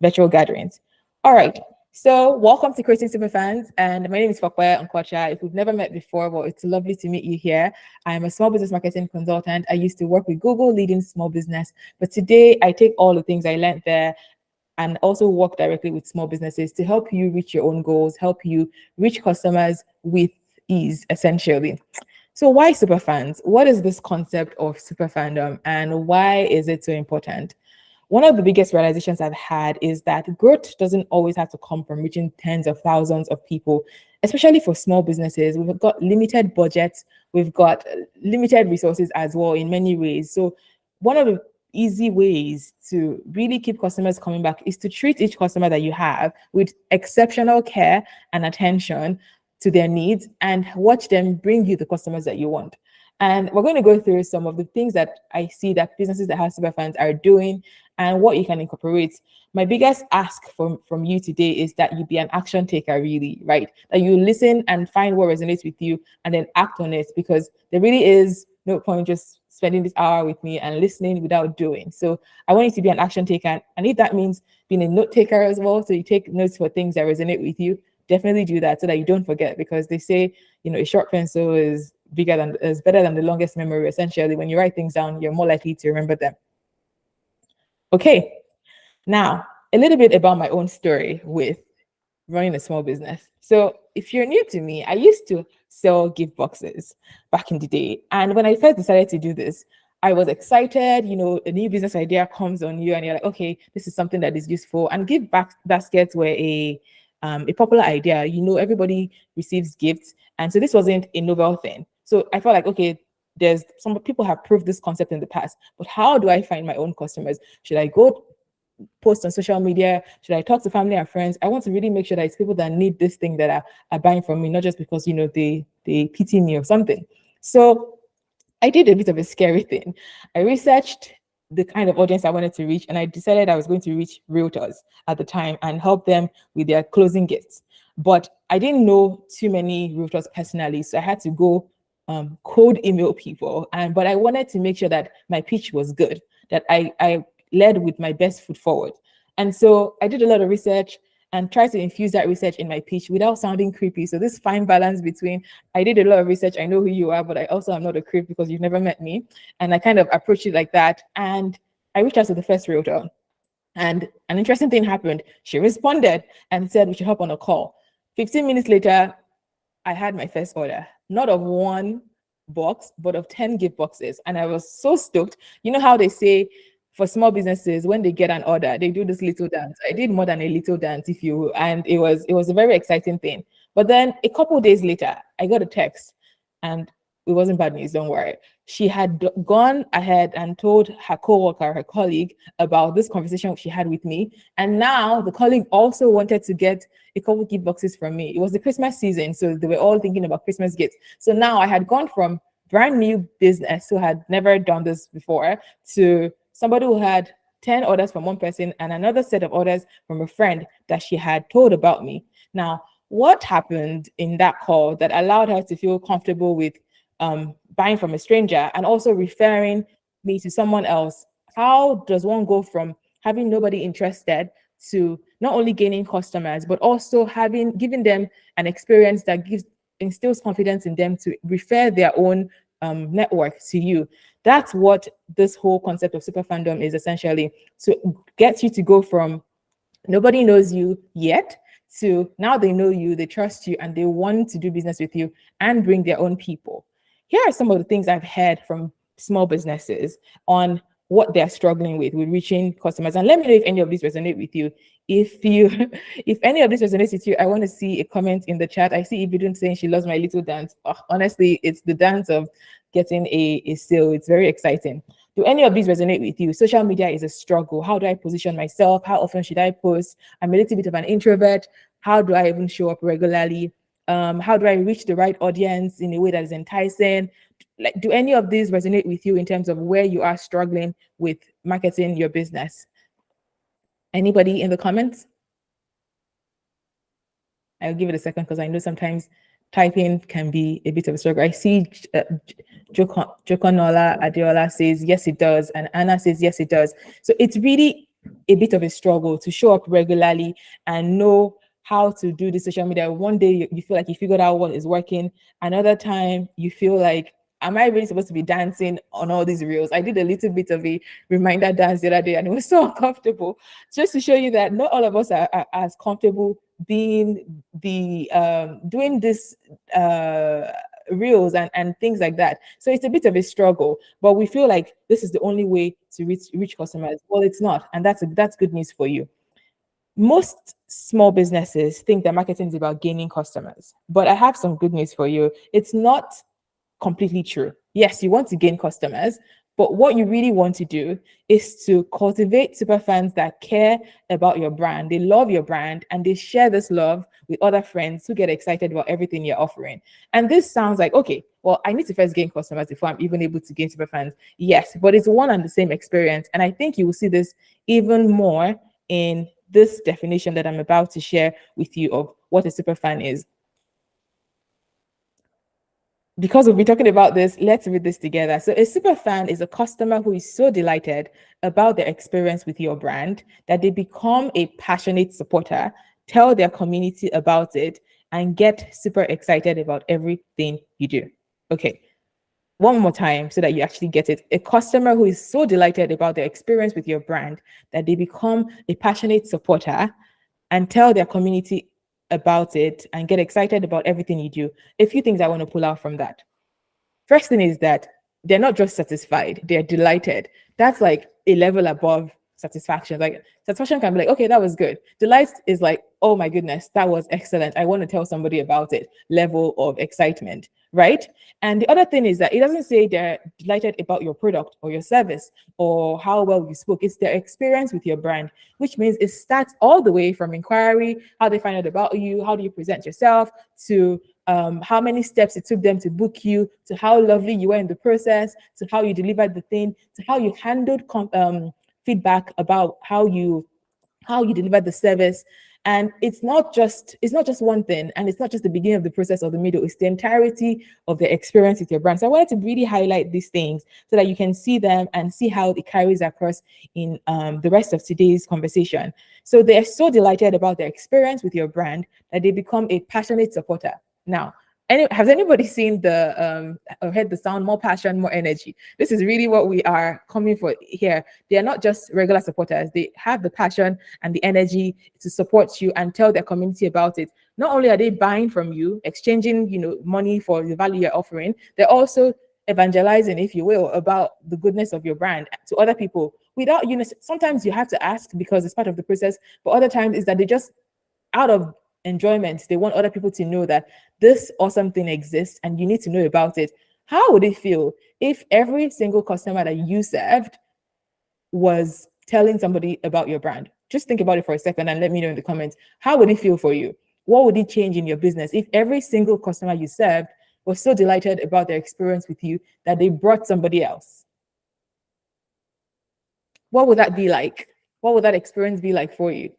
virtual gatherings. All right. So welcome to Creating Superfans, and my name is Fope Nkwocha. If we've never met before, well, it's lovely to meet you here. I'm a small business marketing consultant. I used to work with Google leading small business, but today I take all the things I learned there and also work directly with small businesses to help you reach your own goals, help you reach customers with ease, essentially. So why superfans? What is this concept of super fandom and why is it so important? One of the biggest realizations I've had is that growth doesn't always have to come from reaching tens of thousands of people, especially for small businesses. We've got limited budgets, we've got limited resources as well in many ways. So one of the easy ways to really keep customers coming back is to treat each customer that you have with exceptional care and attention to their needs and watch them bring you the customers that you want. And we're going to go through some of the things that I see that businesses that have superfans are doing and what you can incorporate. My biggest ask from you today is that you be an action taker, really, right? That you listen and find what resonates with you and then act on it, because there really is no point just spending this hour with me and listening without doing. So I want you to be an action taker. And if that means being a note taker as well, so you take notes for things that resonate with you, definitely do that so that you don't forget, because they say, a short pencil is better than the longest memory. Essentially, when you write things down, you're more likely to remember them. Okay, now a little bit about my own story with running a small business. So if you're new to me, I used to sell gift boxes back in the day. And when I first decided to do this, I was excited. A new business idea comes on you and you're like, okay, this is something that is useful. And gift baskets were a popular idea. Everybody receives gifts. And so this wasn't a novel thing. So I felt like, okay, there's some people have proved this concept in the past, but how do I find my own customers? Should I go post on social media? Should I talk to family and friends? I want to really make sure that it's people that need this thing that are buying from me, not just because, they pity me or something. So I did a bit of a scary thing. I researched the kind of audience I wanted to reach, and I decided I was going to reach realtors at the time and help them with their closing gifts. But I didn't know too many realtors personally, so I had to go cold email people. But I wanted to make sure that my pitch was good, that I led with my best foot forward. And so I did a lot of research and tried to infuse that research in my pitch without sounding creepy. So this fine balance between, I did a lot of research, I know who you are, but I also am not a creep because you've never met me. And I kind of approached it like that. And I reached out to the first realtor. And an interesting thing happened. She responded and said we should hop on a call. 15 minutes later, I had my first order, not of one box, but of 10 gift boxes. And I was so stoked. You know how they say for small businesses, when they get an order, they do this little dance. I did more than a little dance, if you will, and it was a very exciting thing. But then a couple of days later, I got a text, and it wasn't bad news, don't worry. She had gone ahead and told her coworker, her colleague, about this conversation she had with me. And now the colleague also wanted to get a couple gift boxes from me. It was the Christmas season, so they were all thinking about Christmas gifts. So now I had gone from brand new business who had never done this before to somebody who had 10 orders from one person and another set of orders from a friend that she had told about me. Now, what happened in that call that allowed her to feel comfortable with buying from a stranger and also referring me to someone else? How does one go from having nobody interested to not only gaining customers, but also giving them an experience that instills confidence in them to refer their own network to you? That's what this whole concept of super fandom is, essentially, to get you to go from nobody knows you yet to now they know you, they trust you, and they want to do business with you and bring their own people. Here are some of the things I've heard from small businesses on what they're struggling with reaching customers. And let me know if any of these resonate with you. If any of this resonates with you, I want to see a comment in the chat. I see Ibidun saying she loves my little dance. Oh, honestly, it's the dance of getting a sale. It's very exciting. Do any of these resonate with you? Social media is a struggle. How do I position myself? How often should I post? I'm a little bit of an introvert. How do I even show up regularly? How do I reach the right audience in a way that is enticing? Like, do any of these resonate with you in terms of where you are struggling with marketing your business? Anybody in the comments? I'll give it a second because I know sometimes typing can be a bit of a struggle. I see Jokonola Adeola says, yes, it does. And Anna says, yes, it does. So it's really a bit of a struggle to show up regularly and know how to do the social media. One day you feel like you figured out what is working. Another time you feel like, am I really supposed to be dancing on all these reels? I did a little bit of a reminder dance the other day and it was so uncomfortable. Just to show you that not all of us are as comfortable being the doing this reels and things like that. So it's a bit of a struggle, but we feel like this is the only way to reach customers. Well, it's not, and that's good news for you. Most small businesses think that marketing is about gaining customers, but I have some good news for you. It's not completely true. Yes, you want to gain customers, but what you really want to do is to cultivate super fans that care about your brand. They love your brand and they share this love with other friends who get excited about everything you're offering. And this sounds like, okay, well, I need to first gain customers before I'm even able to gain super fans. Yes, but it's one and the same experience. And I think you will see this even more in this definition that I'm about to share with you of what a super fan is. Because we'll be talking about this, let's read this together. So a super fan is a customer who is so delighted about their experience with your brand that they become a passionate supporter, tell their community about it, and get super excited about everything you do. Okay, one more time so that you actually get it. A customer who is so delighted about their experience with your brand that they become a passionate supporter and tell their community about it and get excited about everything you do. A few things I want to pull out from that. First thing is that they're not just satisfied, they're delighted. That's like a level above satisfaction. Like satisfaction can be like, okay, that was good. Delight is like, oh my goodness, that was excellent. I want to tell somebody about it. Level of excitement, right? And the other thing is that it doesn't say they're delighted about your product or your service or how well you spoke. It's their experience with your brand, which means it starts all the way from inquiry, how they find out about you, how do you present yourself, to how many steps it took them to book you, to how lovely you were in the process, to how you delivered the thing, to how you handled feedback about how you delivered the service. And it's not just one thing, and it's not just the beginning of the process or the middle, it's the entirety of the experience with your brand. So I wanted to really highlight these things so that you can see them and see how it carries across in the rest of today's conversation. So they're so delighted about their experience with your brand that they become a passionate supporter. Now, has anybody seen the or heard the sound, more passion, more energy? This is really what we are coming for here. They are not just regular supporters. They have the passion and the energy to support you and tell their community about it. Not only are they buying from you, exchanging, money for the value you're offering, they're also evangelizing, if you will, about the goodness of your brand to other people without, sometimes you have to ask because it's part of the process, but other times is that they just, out of enjoyment, they want other people to know that this awesome thing exists and you need to know about it. How would it feel if every single customer that you served was telling somebody about your brand? Just think about it for a second and let me know in the comments. How would it feel for you? What would it change in your business if every single customer you served was so delighted about their experience with you that they brought somebody else? What would that be like? What would that experience be like for you?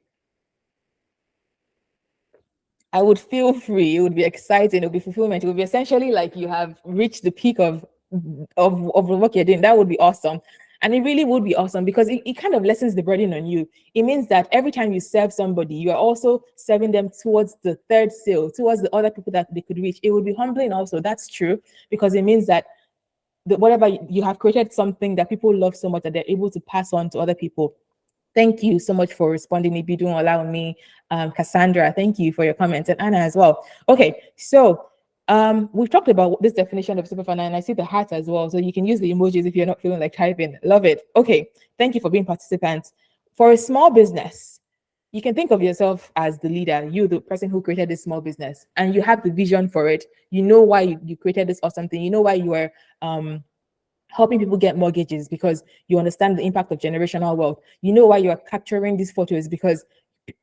I would feel free. It would be exciting. It would be fulfillment. It would be essentially like you have reached the peak of the work you're doing. That would be awesome. And it really would be awesome because it kind of lessens the burden on you. It means that every time you serve somebody, you are also serving them towards the third sale, towards the other people that they could reach. It would be humbling also. That's true, because it means that whatever you have created something that people love so much that they're able to pass on to other people. Thank you so much for responding. If you don't allow me, Cassandra, thank you for your comments, and Anna as well. Okay, so we've talked about this definition of superfan, and I see the heart as well. So you can use the emojis if you're not feeling like typing. Love it. Okay, thank you for being participants. For a small business, you can think of yourself as the leader, you, the person who created this small business, and you have the vision for it. You know why you created this awesome thing. You know why you are helping people get mortgages because you understand the impact of generational wealth. You know why you are capturing these photos because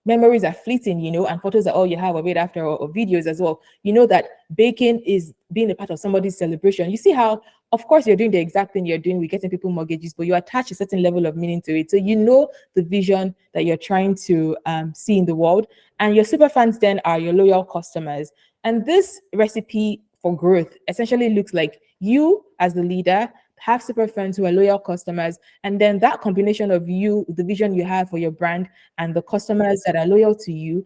memories are fleeting, and photos are all you have of it after, or videos as well. You know that baking is being a part of somebody's celebration. You see how, of course, you're doing the exact thing you're doing with getting people mortgages, but you attach a certain level of meaning to it. So you know the vision that you're trying to see in the world. And your super fans then are your loyal customers. And this recipe for growth essentially looks like you as the leader have super friends who are loyal customers, and then that combination of you, the vision you have for your brand, and the customers that are loyal to you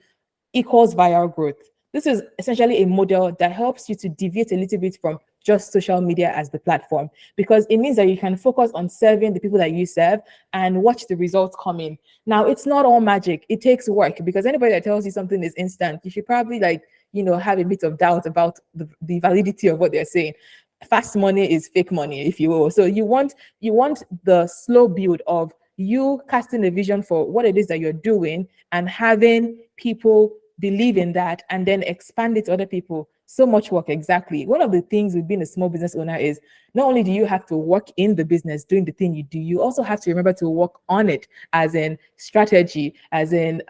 equals viral growth. This is essentially a model that helps you to deviate a little bit from just social media as the platform, because it means that you can focus on serving the people that you serve and watch the results come in. Now, it's not all magic. It takes work, because anybody that tells you something is instant, you should probably have a bit of doubt about the validity of what they're saying. Fast money is fake money, if you will. So you want the slow build of you casting a vision for what it is that you're doing and having people believe in that and then expand it to other people. So much work. Exactly. One of the things with being a small business owner is not only do you have to work in the business doing the thing you do, you also have to remember to work on it, as in strategy, as in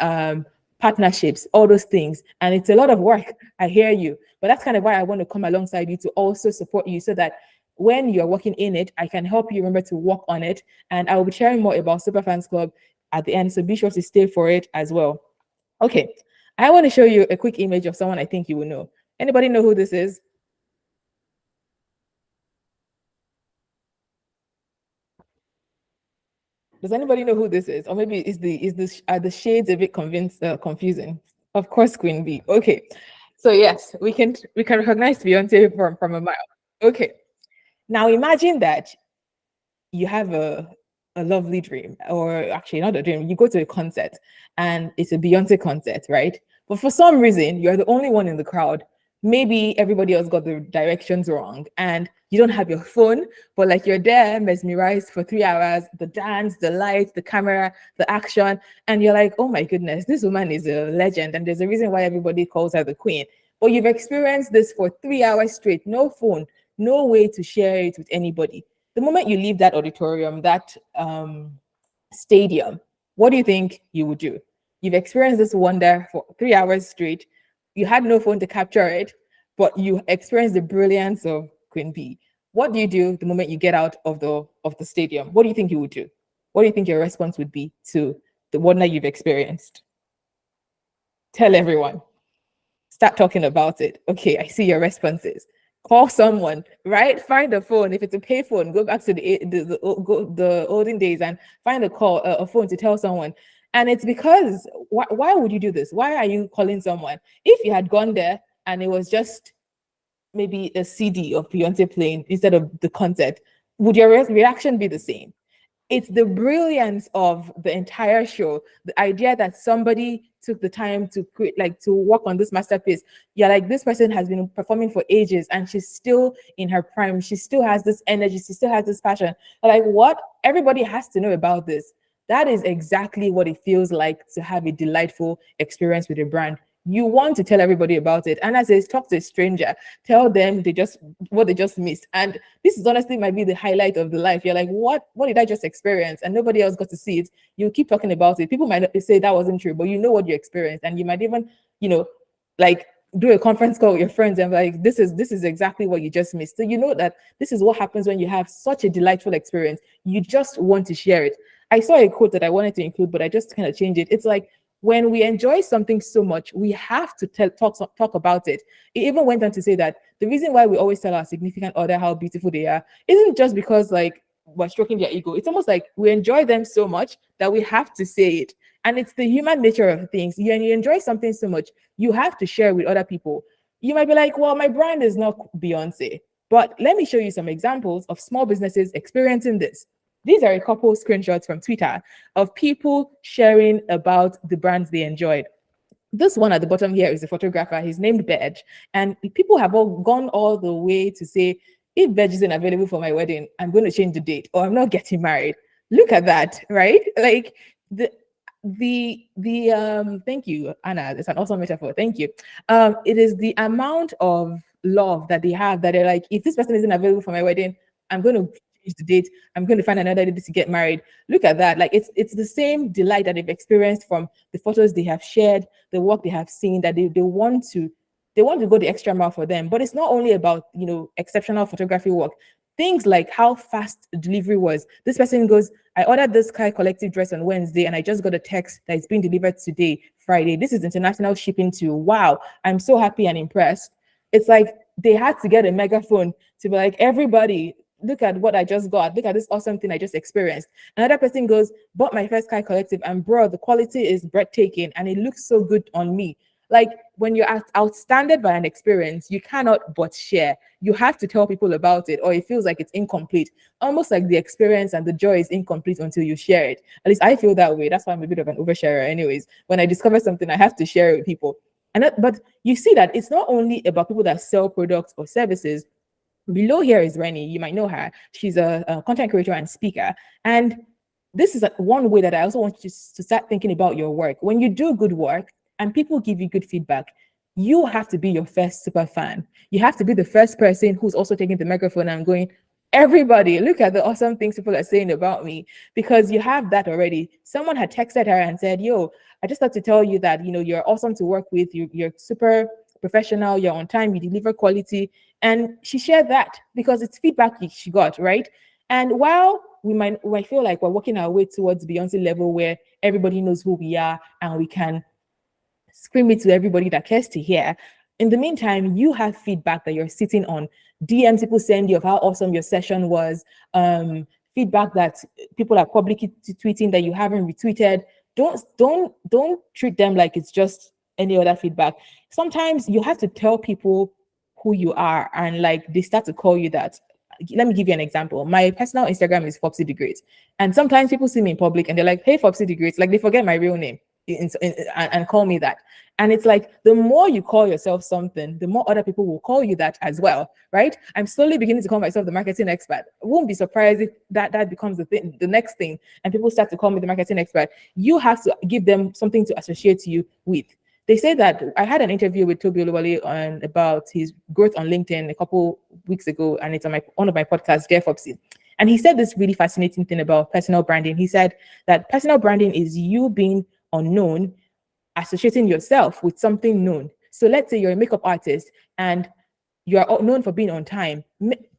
partnerships, all those things. And it's a lot of work. I hear you. But that's kind of why I want to come alongside you to also support you, so that when you're working in it, I can help you remember to work on it. And I will be sharing more about Superfans Club at the end. So be sure to stay for it as well. Okay. I want to show you a quick image of someone I think you will know. Anybody know who this is? Does anybody know who this is? Or maybe are the shades a bit confusing? Of course, Queen Bee. Okay. So yes, we can recognize Beyonce from a mile. Okay. Now imagine that you have a lovely dream, or actually not a dream. You go to a concert and it's a Beyonce concert, right? But for some reason, you're the only one in the crowd. Maybe everybody else got the directions wrong and you don't have your phone, but like you're there mesmerized for 3 hours, the dance, the lights, the camera, the action. And you're like, oh my goodness, this woman is a legend. And there's a reason why everybody calls her the queen. But you've experienced this for 3 hours straight, no phone, no way to share it with anybody. The moment you leave that auditorium, that stadium, what do you think you would do? You've experienced this wonder for 3 hours straight. You had no phone to capture it, but you experienced the brilliance of Queen Bee. What do you do the moment you get out of the stadium? What do you think you would do? What do you think your response would be to the wonder you've experienced? Tell everyone. Start talking about it. Okay, I see your responses. Call someone, right? Find a phone. If it's a pay phone, go back to the olden days and find a phone to tell someone. And it's because why would you do this? Why are you calling someone? If you had gone there and it was just maybe a CD of Beyonce playing instead of the concert, would your reaction be the same? It's the brilliance of the entire show, the idea that somebody took the time to create, like, to work on this masterpiece. Yeah, like, this person has been performing for ages and she's still in her prime. She still has this energy, she still has this passion. Like, what? Everybody has to know about this. That is exactly what it feels like to have a delightful experience with a brand. You want to tell everybody about it. And as I talk to a stranger, tell them what they just missed. And this is honestly might be the highlight of the life. You're like, what did I just experience? And nobody else got to see it. You keep talking about it. People might not say that wasn't true, but you know what you experienced. And you might even, like, do a conference call with your friends and be like, this is exactly what you just missed. So you know that this is what happens when you have such a delightful experience. You just want to share it. I saw a quote that I wanted to include, but I just kind of changed it. It's like, when we enjoy something so much, we have to talk about it. It even went on to say that the reason why we always tell our significant other how beautiful they are isn't just because, like, we're stroking their ego. It's almost like we enjoy them so much that we have to say it. And it's the human nature of things. When you enjoy something so much, you have to share with other people. You might be like, well, my brand is not Beyonce, but let me show you some examples of small businesses experiencing this. These are a couple screenshots from Twitter of people sharing about the brands they enjoyed. This one at the bottom here is a photographer. He's named Bedge. And people have all gone all the way to say, if Bedge isn't available for my wedding, I'm going to change the date, or I'm not getting married. Look at that, right? Like, the thank you, Anna. It's an awesome metaphor. Thank you. It is the amount of love that they have, that they're like, if this person isn't available for my wedding, I'm going to change the date. I'm going to find another date to get married. Look at that. Like, it's the same delight that they've experienced from the photos they have shared, the work they have seen, that they want to go the extra mile for them. But it's not only about, exceptional photography work. Things like how fast the delivery was. This person goes, I ordered this Kai collective dress on Wednesday and I just got a text that it's being delivered today, Friday. This is international shipping too. Wow, I'm so happy and impressed. It's like they had to get a megaphone to be like, everybody, look at what I just got. Look at this awesome thing I just experienced. Another person goes, bought my first Kai collective, and bro, the quality is breathtaking and it looks so good on me. Like when you're outstanded by an experience, you cannot but share. You have to tell people about it, or it feels like it's incomplete. Almost like the experience and the joy is incomplete until you share it. At least I feel that way. That's why I'm a bit of an oversharer. Anyways, when I discover something, I have to share it with people. But you see that it's not only about people that sell products or services. Below here is Rennie. You might know her. She's a content creator and speaker. And this is one way that I also want you to start thinking about your work. When you do good work and people give you good feedback, you have to be your first super fan. You have to be the first person who's also taking the microphone and going, everybody, look at the awesome things people are saying about me, because you have that already. Someone had texted her and said, yo, I just have to tell you that, you're awesome to work with. You're super professional. You're on time. You deliver quality. And she shared that because it's feedback she got, right? And while we might feel like we're working our way towards Beyonce level where everybody knows who we are and we can scream it to everybody that cares to hear, in the meantime, you have feedback that you're sitting on. DMs people send you of how awesome your session was, feedback that people are publicly tweeting that you haven't retweeted. Don't treat them like it's just any other feedback. Sometimes you have to tell people who you are, and like they start to call you that. Let me give you an example. My personal Instagram is fopsy.ca, and sometimes people see me in public and they're like, hey, fopsy.ca, like they forget my real name and call me that. And it's like, the more you call yourself something, the more other people will call you that as well, right? I'm slowly beginning to call myself the marketing expert. I won't be surprised if that becomes the next thing, and people start to call me the marketing expert. You have to give them something to associate you with. They say that I had an interview with Toby Oluwale on about his growth on LinkedIn a couple weeks ago, and it's on one of my podcasts, Dear Fopsy. And he said this really fascinating thing about personal branding. He said that personal branding is you being unknown, associating yourself with something known. So let's say you're a makeup artist and you're known for being on time.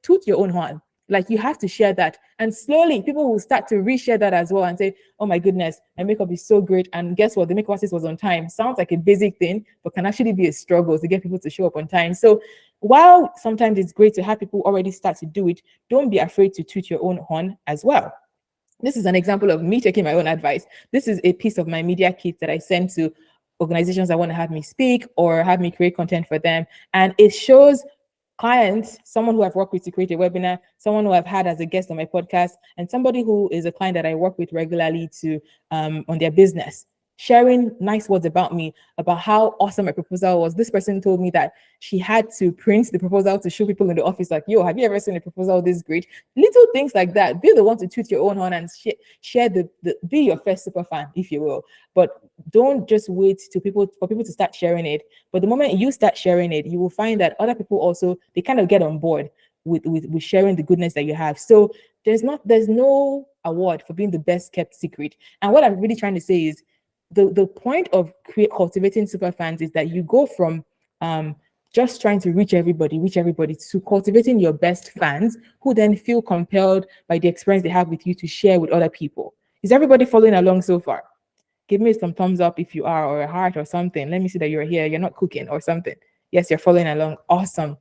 Toot your own horn. Like you have to share that. And slowly people will start to reshare that as well and say, oh my goodness, my makeup is so great. And guess what? The makeup artist was on time. Sounds like a basic thing, but can actually be a struggle to get people to show up on time. So while sometimes it's great to have people already start to do it, don't be afraid to toot your own horn as well. This is an example of me taking my own advice. This is a piece of my media kit that I send to organizations that want to have me speak or have me create content for them. And it shows clients, someone who I've worked with to create a webinar, someone who I've had as a guest on my podcast, and somebody who is a client that I work with regularly to on their business, sharing nice words about me, about how awesome my proposal was. This person told me that she had to print the proposal to show people in the office, like, yo, have you ever seen a proposal this great? Little things like that. Be the one to toot your own horn and share be your first super fan, if you will. But don't just wait for people to start sharing it. But the moment you start sharing it, you will find that other people also, they kind of get on board with sharing the goodness that you have. So there's no award for being the best kept secret. And what I'm really trying to say is, the point of cultivating super fans is that you go from just trying to reach everybody to cultivating your best fans who then feel compelled by the experience they have with you to share with other people. Is everybody following along so far? Give me some thumbs up if you are, or a heart or something. Let me see that you're here. You're not cooking or something. Yes, you're following along. Awesome.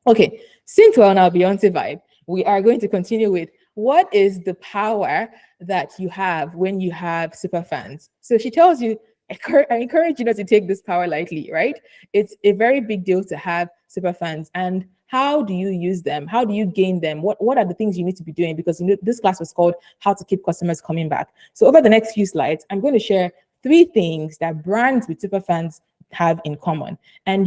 Okay, since we're on our Beyonce vibe, we are going to continue with what is the power that you have when you have super fans. So she tells you, I encourage you not to take this power lightly, right? It's a very big deal to have super fans. And how do you use them? How do you gain them? What are the things you need to be doing? Because this class was called How to Keep Customers Coming Back. So over the next few slides, I'm going to share 3 things that brands with super fans have in common. And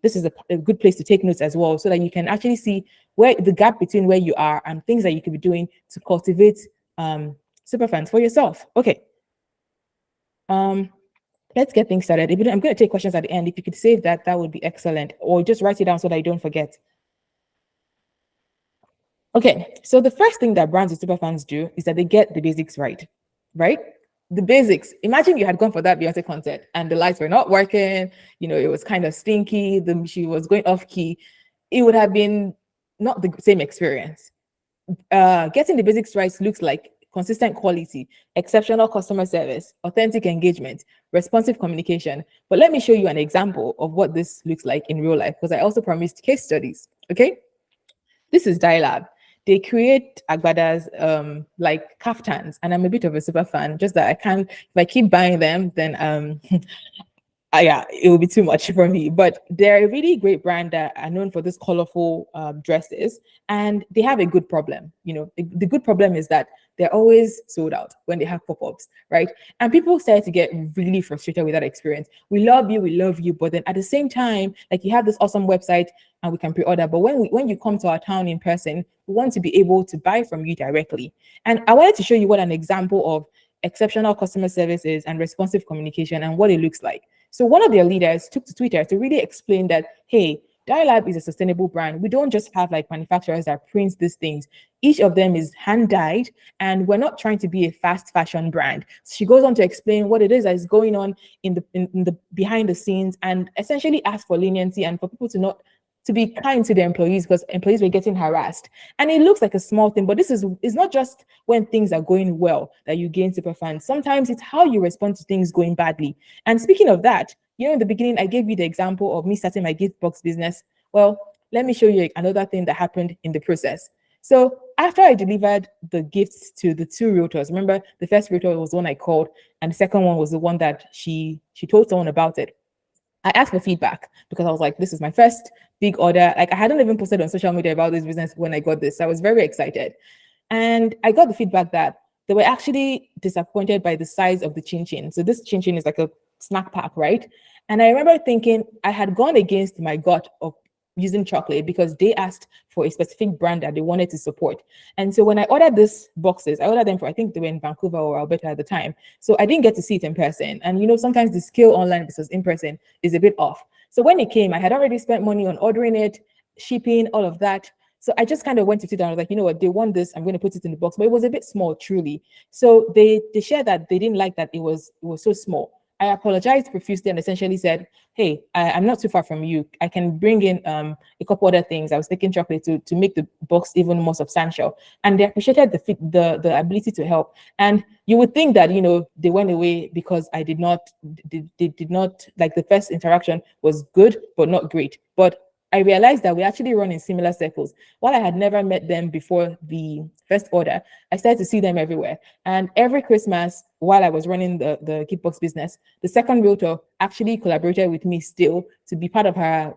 this is a good place to take notes as well, so that you can actually see where the gap between where you are and things that you could be doing to cultivate super fans for yourself. Okay. Let's get things started. I'm going to take questions at the end. If you could save that, that would be excellent. Or just write it down so that I don't forget. Okay, so the first thing that brands with super fans do is that they get the basics right? The basics. Imagine you had gone for that Beyonce concert and the lights were not working, it was kind of stinky, she was going off key. It would have been not the same experience. Getting the basics right looks like consistent quality, exceptional customer service, authentic engagement, responsive communication. But let me show you an example of what this looks like in real life, because I also promised case studies. Okay, this is Dialab. they create agbadas, like kaftans, and I'm a bit of a super fan. Just that I can't, if I keep buying them, then yeah, it will be too much for me. But they're a really great brand that are known for this colorful dresses, and they have a good problem. The good problem is that they're always sold out when they have pop-ups, right? And people start to get really frustrated with that experience. We love you, but then at the same time, like, you have this awesome website and we can pre-order, but when you come to our town in person, we want to be able to buy from you directly. And I wanted to show you what an example of exceptional customer service is and responsive communication and what it looks like. So one of their leaders took to Twitter to really explain that, hey, Dialab is a sustainable brand. We don't just have like manufacturers that print these things. Each of them is hand dyed, and we're not trying to be a fast fashion brand. So she goes on to explain what it is that is going on in the behind the scenes, and essentially ask for leniency and for people to be kind to their employees, because employees were getting harassed. And it looks like a small thing, but this is not just when things are going well that you gain super fans. Sometimes it's how you respond to things going badly. And speaking of that, in the beginning, I gave you the example of me starting my gift box business. Well, let me show you another thing that happened in the process. So after I delivered the gifts to the two realtors, remember the first realtor was the one I called, and the second one was the one that she told someone about it. I asked for feedback because I was like, this is my first big order. Like, I hadn't even posted on social media about this business when I got this. So I was very excited. And I got the feedback that they were actually disappointed by the size of the chin chin. So this chin chin is like a snack pack, right? And I remember thinking I had gone against my gut of using chocolate because they asked for a specific brand that they wanted to support. And so when I ordered these boxes, I ordered them for, I think they were in Vancouver or Alberta at the time. So I didn't get to see it in person. And sometimes the scale online versus in person is a bit off. So when it came, I had already spent money on ordering it, shipping, all of that. So I just kind of went to sit down. I was like, you know what, they want this, I'm going to put it in the box. But it was a bit small, truly. So they shared that they didn't like that it was so small. I apologized profusely and essentially said, hey, I'm not too far from you. I can bring in a couple other things. I was taking chocolate to make the box even more substantial. And they appreciated the ability to help. And you would think that, they went away because they did not, like, the first interaction was good, but not great. But I realized that we actually run in similar circles. While I had never met them before the first order, I started to see them everywhere. And every Christmas, while I was running the Kickbox business, the second realtor actually collaborated with me still to be part of her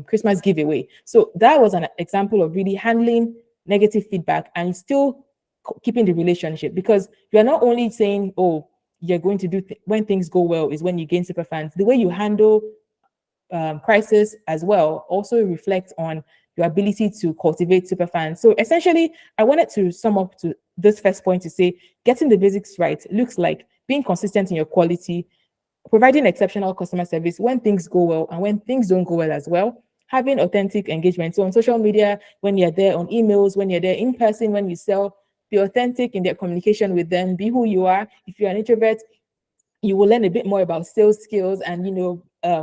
Christmas giveaway. So that was an example of really handling negative feedback and still keeping the relationship, because you're not only saying, oh, you're going to do when things go well is when you gain super fans. The way you handle crisis as well also reflects on your ability to cultivate super fans. So essentially, I wanted to sum up to this first point to say getting the basics right looks like being consistent in your quality, providing exceptional customer service when things go well and when things don't go well as well, having authentic engagement. So on social media, when you're there, on emails, when you're there in person, when you sell, be authentic in their communication with them, be who you are. If you're an introvert, you will learn a bit more about sales skills and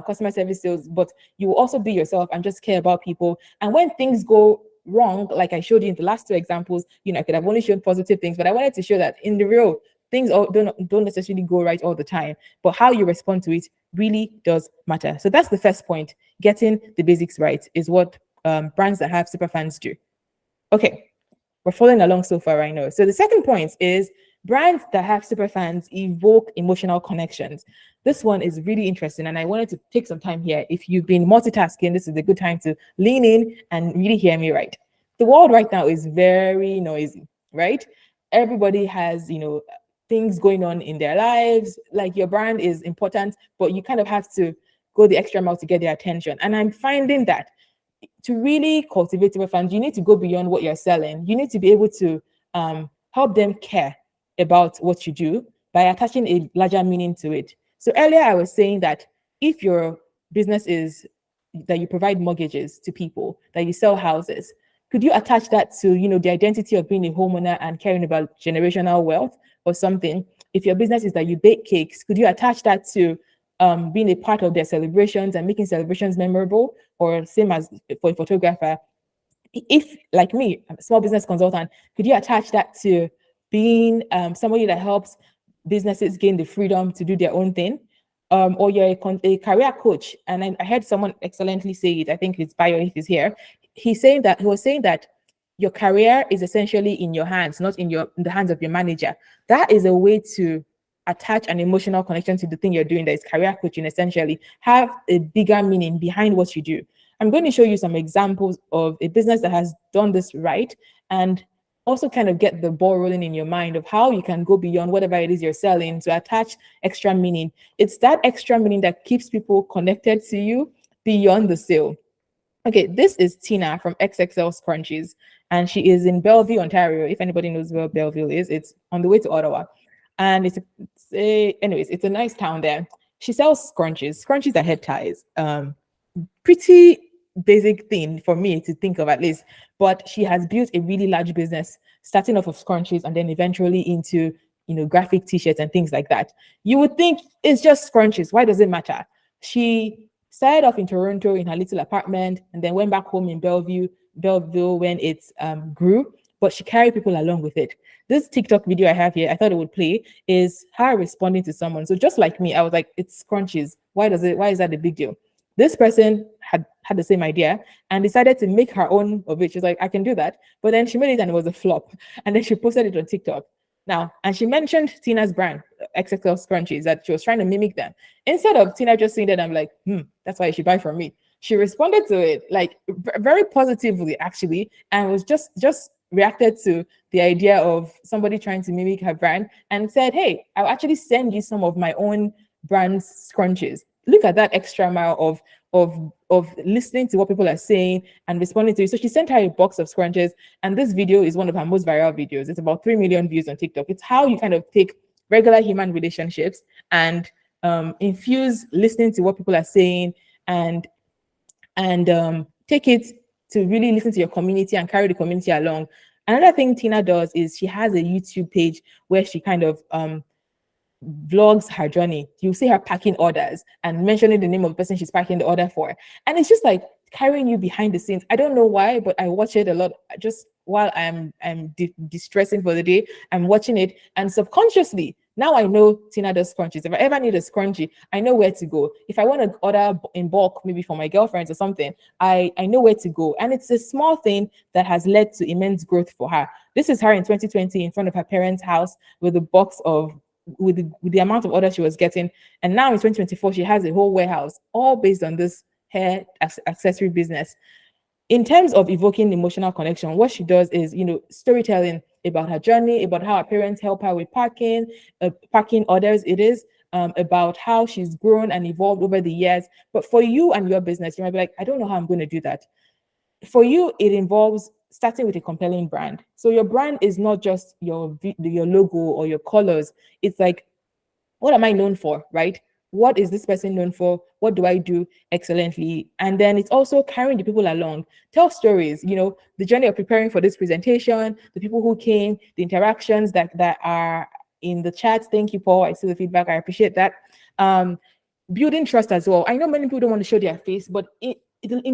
customer service skills, but you will also be yourself and just care about people. And when things go wrong, like I showed you in the last two examples, I could have only shown positive things, but I wanted to show that in the real, things don't necessarily go right all the time, but how you respond to it really does matter. So that's the first point. Getting the basics right is what brands that have super fans do. Okay, we're following along so far, I know. So the second point is brands that have super fans evoke emotional connections. This one is really interesting, and I wanted to take some time here. If you've been multitasking, this is a good time to lean in and really hear me right. The world right now is very noisy, right? Everybody has, things going on in their lives. Like, your brand is important, but you kind of have to go the extra mile to get their attention. And I'm finding that to really cultivate super fans, you need to go beyond what you're selling. You need to be able to help them care about what you do by attaching a larger meaning to it. So earlier I was saying that if your business is that you provide mortgages to people, that you sell houses, could you attach that to the identity of being a homeowner and caring about generational wealth or something? If your business is that you bake cakes, could you attach that to being a part of their celebrations and making celebrations memorable? Or same as for a photographer, if, like me, I'm a small business consultant, could you attach that to being somebody that helps businesses gain the freedom to do their own thing? Or you're a career coach, and I heard someone excellently say it. I think his bio, if he's here, he was saying that your career is essentially in your hands, not in the hands of your manager. That is a way to attach an emotional connection to the thing you're doing, that is career coaching, essentially have a bigger meaning behind what you do. I'm going to show you some examples of a business that has done this right, and also kind of get the ball rolling in your mind of how you can go beyond whatever it is you're selling to attach extra meaning. It's that extra meaning that keeps people connected to you beyond the sale. Okay, this is Tina from XXL Scrunchies, and she is in Belleville, Ontario. If anybody knows where Belleville is, it's on the way to Ottawa. And anyways, it's a nice town there. She sells scrunchies. Scrunchies are head ties. Pretty basic thing for me to think of, at least. But she has built a really large business, starting off of scrunchies and then eventually into, graphic t-shirts and things like that. You would think it's just scrunchies. Why does it matter? She started off in Toronto in her little apartment and then went back home in Belleville when it grew, but she carried people along with it. This TikTok video I have here, I thought it would play, is her responding to someone. So just like me, I was like, it's scrunchies. Why is that a big deal? This person had the same idea and decided to make her own of it. She's like, I can do that. But then she made it and it was a flop. And then she posted it on TikTok. Now, and she mentioned Tina's brand, XXL Scrunchies, that she was trying to mimic them. Instead of Tina just saying that, I'm like, that's why you should buy from me. She responded to it like very positively, actually, and was just reacted to the idea of somebody trying to mimic her brand and said, hey, I'll actually send you some of my own brand's scrunchies. Look at that extra mile of listening to what people are saying and responding to it. So she sent her a box of scrunches, and this video is one of her most viral videos. It's about 3 million views on TikTok. It's how you kind of take regular human relationships and infuse listening to what people are saying and take it to really listen to your community and carry the community along. Another thing Tina does is she has a YouTube page where she kind of vlogs her journey. You see her packing orders and mentioning the name of the person she's packing the order for. And it's just like carrying you behind the scenes. I don't know why, but I watch it a lot just while I'm distressing for the day. I'm watching it, and subconsciously, now I know Tina does scrunchies. If I ever need a scrunchie, I know where to go. If I want to order in bulk, maybe for my girlfriends or something, I know where to go. And it's a small thing that has led to immense growth for her. This is her in 2020 in front of her parents' house with a box of with the amount of orders she was getting. And now in 2024, she has a whole warehouse, all based on this hair accessory business. In terms of evoking emotional connection, what she does is, storytelling about her journey, about how her parents help her with packing orders. It is about how she's grown and evolved over the years. But for you and your business, you might be like, I don't know how I'm going to do that. For you, it involves starting with a compelling brand. So your brand is not just your logo or your colors. It's like, what am I known for, right? What is this person known for? What do I do excellently? And then it's also carrying the people along. Tell stories, the journey of preparing for this presentation, the people who came, the interactions that are in the chat. Thank you, Paul. I see the feedback. I appreciate that. Building trust as well. I know many people don't want to show their face, but in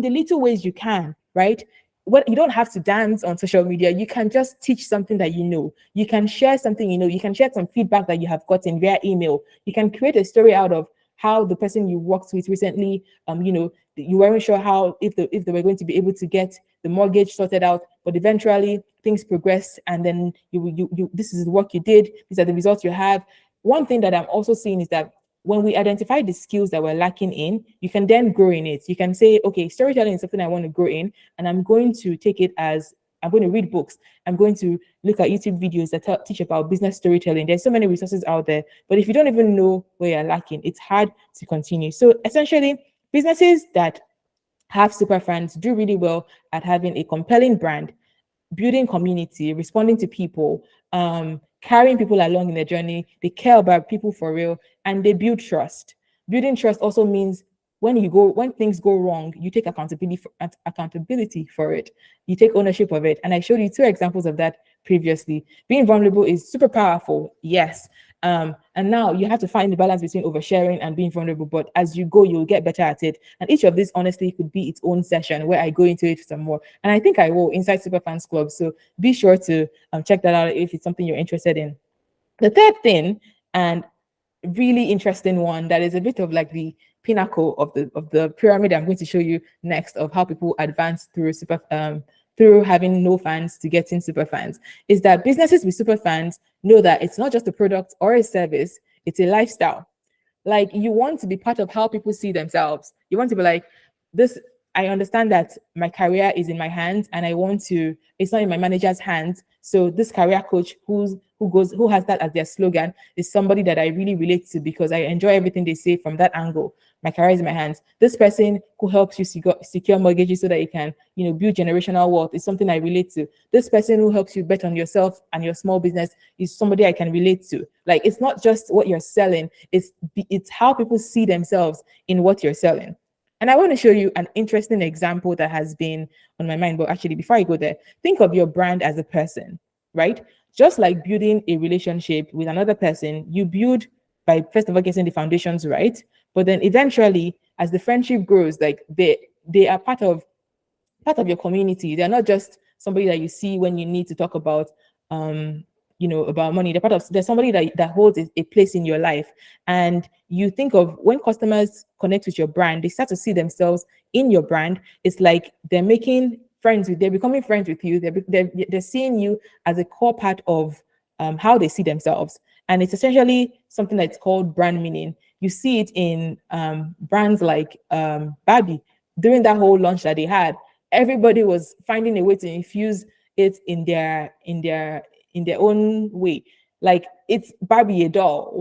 the little ways you can, right? What you don't have to dance on social media. You can just teach something that you know. You can share something you know. You can share some feedback that you have gotten via email. You can create a story out of how the person you worked with recently, you weren't sure how if they were going to be able to get the mortgage sorted out, but eventually things progressed, and then you this is the work you did. These are the results you have. One thing that I'm also seeing is that when we identify the skills that we're lacking in, you can then grow in it. You can say, okay, storytelling is something I want to grow in, and I'm going to take it as I'm going to read books. I'm going to look at YouTube videos that teach about business storytelling. There's so many resources out there, but if you don't even know where you're lacking, it's hard to continue. So essentially, businesses that have super fans do really well at having a compelling brand, building community, responding to people, carrying people along in their journey. They care about people for real, and they build trust. Building trust also means when things go wrong, you take accountability for it. You take ownership of it. And I showed you 2 examples of that previously. Being vulnerable is super powerful, yes. And now you have to find the balance between oversharing and being vulnerable. But as you go, you'll get better at it. And each of these, honestly, could be its own session where I go into it some more. And I think I will inside Superfans Club. So be sure to check that out if it's something you're interested in. The third thing, and really interesting one, that is a bit of like the pinnacle of the pyramid I'm going to show you next, of how people advance through through having no fans to getting super fans, is that businesses with super fans know that it's not just a product or a service, it's a lifestyle. Like, you want to be part of how people see themselves. You want to be like, this, I understand that my career is in my hands and I want to, it's not in my manager's hands. So this career coach who has that as their slogan is somebody that I really relate to because I enjoy everything they say from that angle. My career is in my hands. This person who helps you secure mortgages so that you can, build generational wealth is something I relate to. This person who helps you bet on yourself and your small business is somebody I can relate to. Like, it's not just what you're selling, it's how people see themselves in what you're selling. And I want to show you an interesting example that has been on my mind. But actually, before I go there, think of your brand as a person, right? Just like building a relationship with another person, you build by first of all getting the foundations right. But then eventually, as the friendship grows, like they are part of your community. They're not just somebody that you see when you need to talk about about money. They're part of, there's somebody that holds a place in your life. And you think of when customers connect with your brand, they start to see themselves in your brand. It's like they're becoming friends with you. They're seeing you as a core part of how they see themselves. And it's essentially something that's called brand meaning. You see it in brands like Barbie. During that whole launch that they had, everybody was finding a way to infuse it in their own way. Like, it's Barbie a doll.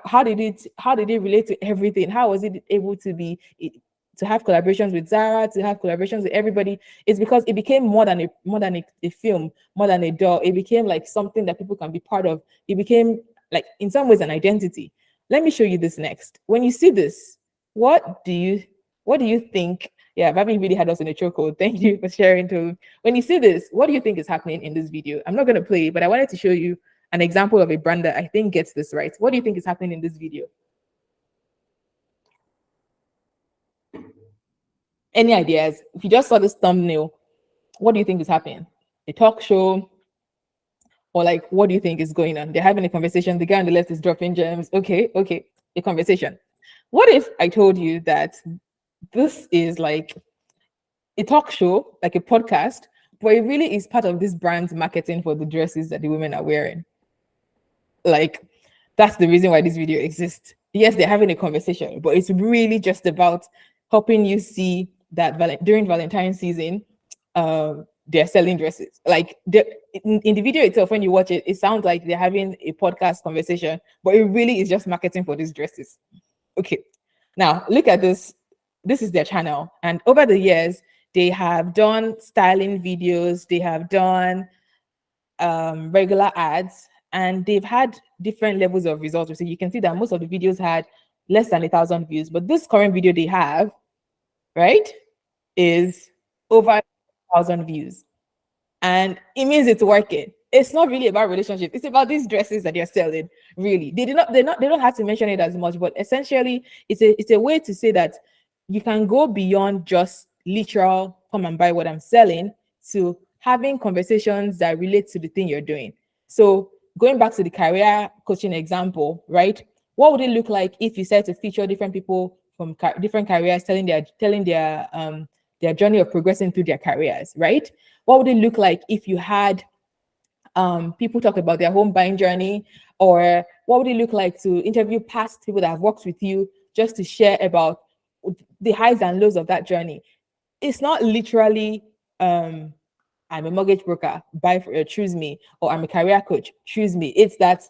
How did it relate to everything? How was it able to have collaborations with Zara, to have collaborations with everybody? It's because it became more than a film, more than a doll. It became like something that people can be part of. It became like, in some ways, an identity. Let me show you this next. When you see this, what do you think? Yeah, Bobby really had us in a chokehold. Thank you for sharing too. When you see this, what do you think is happening in this video? I'm not going to play, but I wanted to show you an example of a brand that I think gets this right. What do you think is happening in this video? Any ideas? If you just saw this thumbnail, what do you think is happening? A talk show? Or like, what do you think is going on? They're having a conversation. The guy on the left is dropping gems. Okay, a conversation. What if I told you that this is like a talk show, like a podcast, but it really is part of this brand's marketing for the dresses that the women are wearing? Like, that's the reason why this video exists. Yes, they're having a conversation, but it's really just about helping you see that during Valentine's season, they're selling dresses. Like, in the video itself, when you watch it, it sounds like they're having a podcast conversation, but it really is just marketing for these dresses. Okay, now look at this. This is their channel, and over the years, they have done styling videos. They have done regular ads, and they've had different levels of results. So you can see that most of the videos had less than 1,000 views, but this current video they have, right, is over 1,000 views. And it means it's working. It's not really about relationship. It's about these dresses that you're selling. Really, they don't have to mention it as much, but essentially, it's a way to say that you can go beyond just literal come and buy what I'm selling to having conversations that relate to the thing you're doing. So going back to the career coaching example, right? What would it look like if you said to feature different people from different careers telling their journey of progressing through their careers, right? What would it look like if you had people talk about their home buying journey? Or what would it look like to interview past people that have worked with you just to share about the highs and lows of that journey? It's not literally I'm a mortgage broker, choose me, or I'm a career coach, choose me. It's that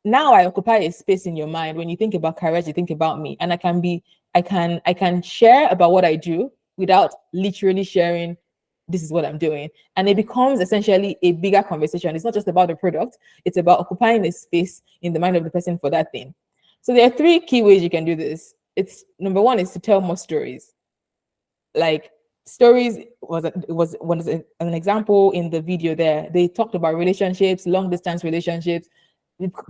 now I occupy a space in your mind. When you think about careers, you think about me, and I can share about what I do without literally sharing this is what I'm doing. And it becomes essentially a bigger conversation. It's not just about the product, it's about occupying a space in the mind of the person for that thing. So there are three key ways you can do this. It's number one is to tell more stories. Like, stories was an example in the video there. They talked about relationships, long distance relationships,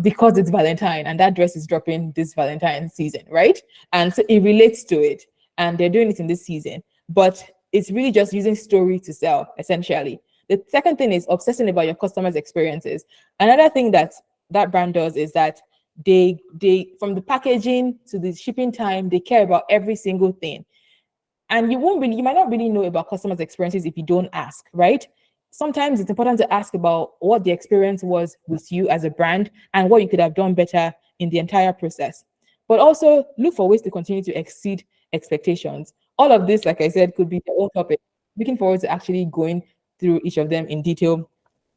because it's Valentine and that dress is dropping this Valentine season, right? And so it relates to it, and they're doing it in this season, but it's really just using story to sell, essentially. The second thing is obsessing about your customers' experiences. Another thing that brand does is that they from the packaging to the shipping time, they care about every single thing. And you might not really know about customers' experiences if you don't ask, right? Sometimes it's important to ask about what the experience was with you as a brand and what you could have done better in the entire process. But also look for ways to continue to exceed expectations. All of this, like I said, could be their own topic. Looking forward to actually going through each of them in detail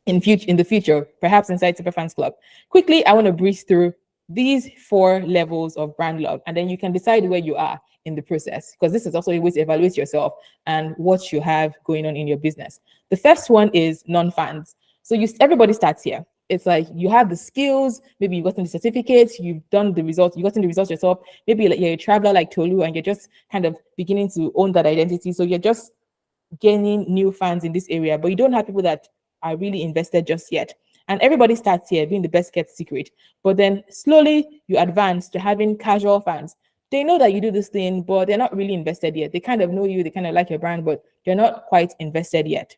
in the future, perhaps inside Superfans Club. Quickly, I want to breeze through these 4 levels of brand love, and then you can decide where you are in the process, because this is also a way to evaluate yourself and what you have going on in your business. The first one is non-fans. So everybody starts here. It's like you have the skills, maybe you've gotten the certificates, you've done the results, you've gotten the results yourself. Maybe like you're a traveler like Tolu and you're just kind of beginning to own that identity. So you're just gaining new fans in this area, but you don't have people that are really invested just yet. And everybody starts here being the best kept secret. But then slowly you advance to having casual fans. They know that you do this thing, but they're not really invested yet. They kind of know you, they kind of like your brand, but they're not quite invested yet.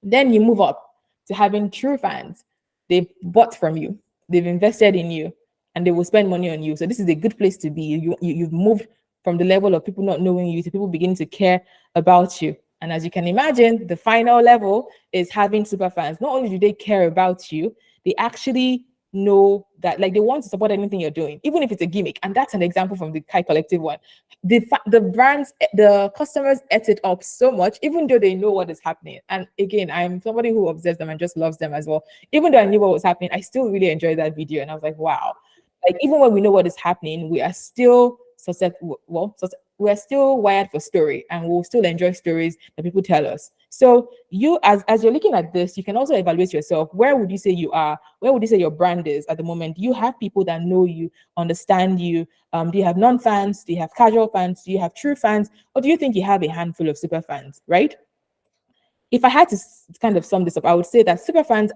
Then you move up to having true fans. They've bought from you, they've invested in you, and they will spend money on you. So this is a good place to be. You've moved from the level of people not knowing you to people beginning to care about you. And as you can imagine, the final level is having super fans. Not only do they care about you, they actually know that, like, they want to support anything you're doing, even if it's a gimmick. And that's an example from the Kai Collective one. The brands, the customers ate it up so much, even though they know what is happening. And again, I'm somebody who observes them and just loves them as well. Even though I knew what was happening, I still really enjoyed that video. And I was like, wow, like, even when we know what is happening, we are still we're still wired for story, and we'll still enjoy stories that people tell us. So you, as you're looking at this, you can also evaluate yourself. Where would you say you are? Where would you say your brand is at the moment? Do you have people that know you, understand you? Do you have non-fans? Do you have casual fans? Do you have true fans? Or do you think you have a handful of super fans, right? If I had to kind of sum this up, I would say that super fans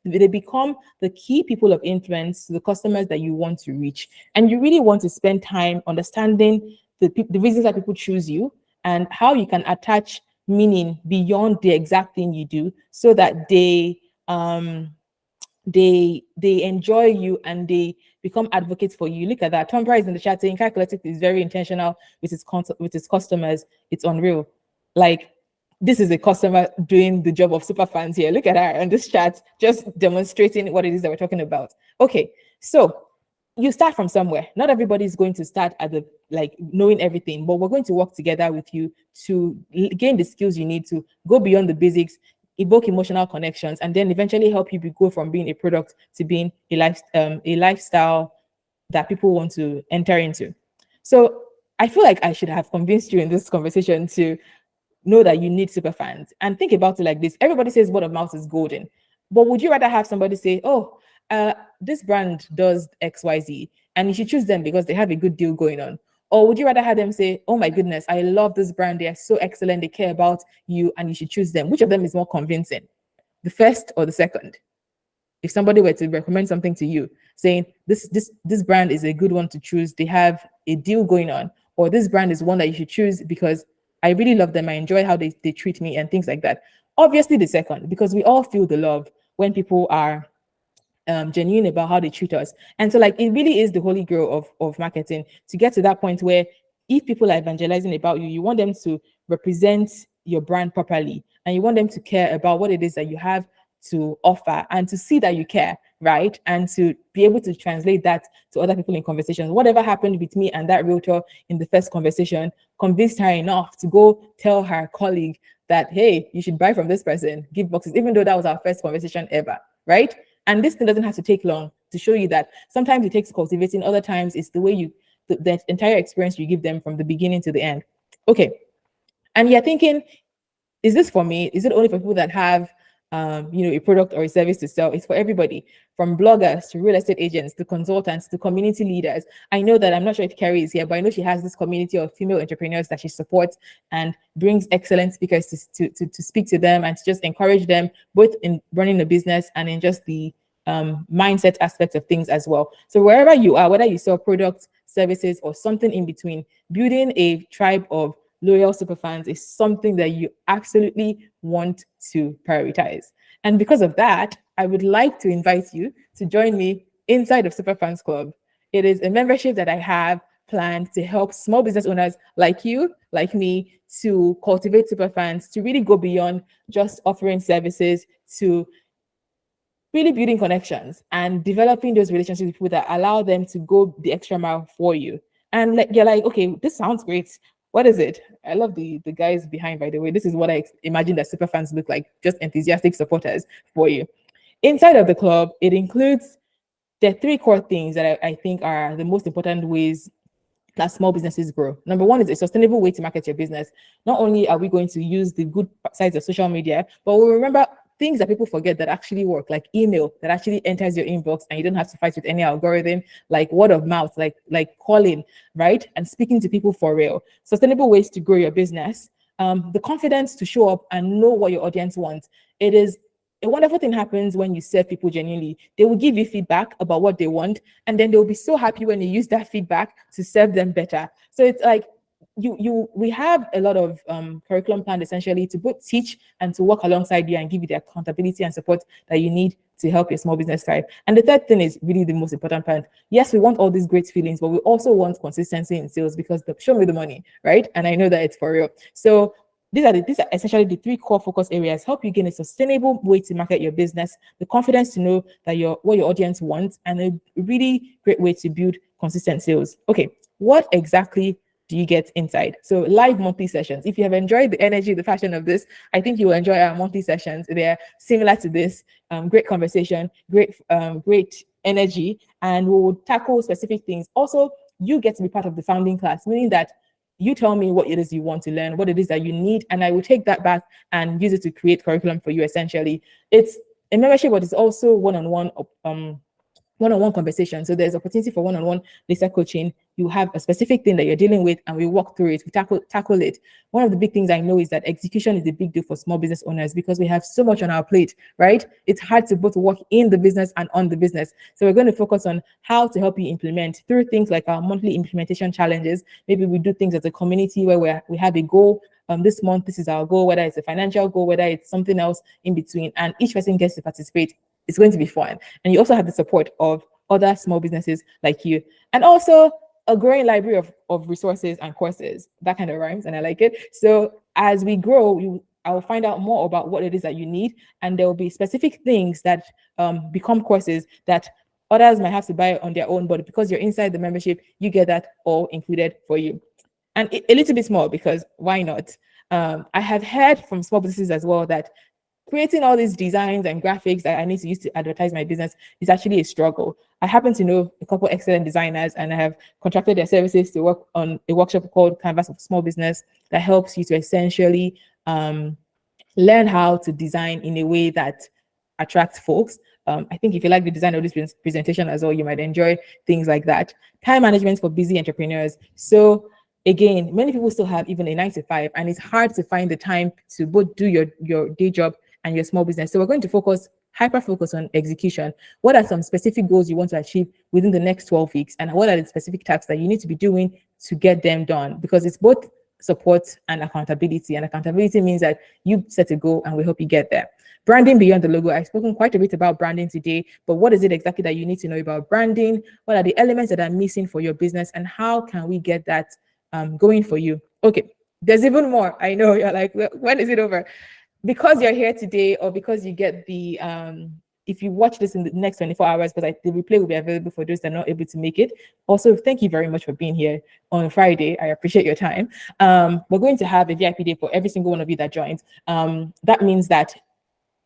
they become the key people of influence to the customers that you want to reach. And you really want to spend time understanding the reasons that people choose you and how you can attach meaning beyond the exact thing you do, so that they enjoy you and they become advocates for you. Look at that. Tom Price in the chat saying Kai Collective is very intentional with its customers. It's unreal. Like, this is a customer doing the job of super fans here. Look at her on this chat, just demonstrating what it is that we're talking about. Okay, so you start from somewhere. Not everybody is going to start at the like knowing everything, but we're going to work together with you to gain the skills you need to go beyond the basics, evoke emotional connections, and then eventually help you go from being a product to being a lifestyle that people want to enter into. So I feel like I should have convinced you in this conversation to know that you need super fans. And think about it like this. Everybody says word of mouth is golden. But would you rather have somebody say, oh, this brand does XYZ, and you should choose them because they have a good deal going on? Or would you rather have them say, oh my goodness, I love this brand. They are so excellent. They care about you, and you should choose them. Which of them is more convincing? The first or the second? If somebody were to recommend something to you, saying this brand is a good one to choose, they have a deal going on, or this brand is one that you should choose because I really love them, I enjoy how they treat me and things like that. Obviously the second, because we all feel the love when people are genuine about how they treat us. And so, like, it really is the holy grail of marketing to get to that point where if people are evangelizing about you, you want them to represent your brand properly, and you want them to care about what it is that you have to offer and to see that you care, right? And to be able to translate that to other people in conversations. Whatever happened with me and that realtor in the first conversation convinced her enough to go tell her colleague that, hey, you should buy from this person, give boxes, even though that was our first conversation ever, right? And this thing doesn't have to take long to show you that sometimes it takes cultivating, other times it's the way the entire experience you give them from the beginning to the end. Okay. And you're thinking, is this for me? Is it only for people that have a product or a service to sell? It's for everybody, from bloggers to real estate agents to consultants to community leaders. I know that, I'm not sure if Carrie is here, but I know she has this community of female entrepreneurs that she supports and brings excellent speakers to speak to them and to just encourage them both in running a business and in just the mindset aspect of things as well. So wherever you are, whether you sell products, services, or something in between, building a tribe of loyal superfans is something that you absolutely want to prioritize. And because of that, I would like to invite you to join me inside of Superfans Club. It is a membership that I have planned to help small business owners like you like me to cultivate superfans, to really go beyond just offering services, to really building connections and developing those relationships with people that allow them to go the extra mile for you. And like you're like, okay, this sounds great. What is it? I love the guys behind, by the way. This is what I imagine that super fans look like, just enthusiastic supporters for you. Inside of the club, it includes the three core things that I think are the most important ways that small businesses grow. Number one is a sustainable way to market your business. Not only are we going to use the good sides of social media, but we'll remember things that people forget that actually work, like email that actually enters your inbox and you don't have to fight with any algorithm, like word of mouth, like calling, right? And speaking to people for real. Sustainable ways to grow your business. The confidence to show up and know what your audience wants. It is a wonderful thing happens when you serve people genuinely. They will give you feedback about what they want, and then they'll be so happy when you use that feedback to serve them better. So it's like we have a lot of curriculum planned essentially to both teach and to work alongside you and give you the accountability and support that you need to help your small business thrive. And the third thing is really the most important part. Yes, we want all these great feelings, but we also want consistency in sales because show me the money, right? And I know that it's for real. So these are essentially the three core focus areas. Help you gain a sustainable way to market your business, the confidence to know that what your audience wants, and a really great way to build consistent sales. Okay, what exactly do you get inside? So live monthly sessions. If you have enjoyed the energy, the passion of this, I think you will enjoy our monthly sessions. They're similar to this. Great conversation, great energy, and we'll tackle specific things. Also, you get to be part of the founding class, meaning that you tell me what it is you want to learn, what it is that you need, and I will take that back and use it to create curriculum for you. Essentially, it's a membership, but it's also one-on-one conversation. So there's opportunity for one-on-one laser coaching. You have a specific thing that you're dealing with, and we walk through it. We tackle it. One of the big things I know is that execution is a big deal for small business owners because we have so much on our plate, right? It's hard to both work in the business and on the business. So we're going to focus on how to help you implement through things like our monthly implementation challenges. Maybe we do things as a community where we have a goal. This month, this is our goal, whether it's a financial goal, whether it's something else in between, and each person gets to participate. It's going to be fun. And you also have the support of other small businesses like you. And also a growing library of resources and courses. That kind of rhymes, and I like it. So as we grow, I'll find out more about what it is that you need. And there will be specific things that become courses that others might have to buy on their own, but because you're inside the membership, you get that all included for you. And a little bit small, because why not? I have heard from small businesses as well that creating all these designs and graphics that I need to use to advertise my business is actually a struggle. I happen to know a couple excellent designers, and I have contracted their services to work on a workshop called Canvas of Small Business that helps you to essentially learn how to design in a way that attracts folks. I think if you like the design of this presentation as well, you might enjoy things like that. Time management for busy entrepreneurs. So again, many people still have even a 9 to 5, and it's hard to find the time to both do your day job and your small business. So we're going to hyper focus on execution. What are some specific goals you want to achieve within the next 12 weeks? And what are the specific tasks that you need to be doing to get them done? Because it's both support and accountability. And accountability means that you set a goal and we help you get there. Branding beyond the logo. I've spoken quite a bit about branding today, but what is it exactly that you need to know about branding? What are the elements that are missing for your business, and how can we get that going for you? Okay, there's even more. I know you're like, when is it over? Because you're here today, or because you get the if you watch this in the next 24 hours, because the replay will be available for those that are not able to make it. Also, thank you very much for being here on Friday. I appreciate your time. We're going to have a VIP day for every single one of you that joins. That means that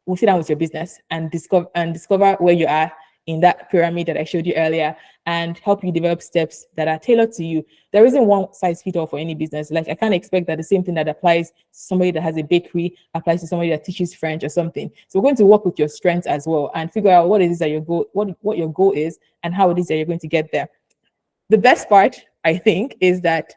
we'll sit down with your business and discover where you are in that pyramid that I showed you earlier, and help you develop steps that are tailored to you. There isn't one size fit all for any business. Like, I can't expect that the same thing that applies to somebody that has a bakery applies to somebody that teaches French or something. So we're going to work with your strengths as well and figure out what it is that your goal, what your goal is, and how it is that you're going to get there. The best part, I think, is that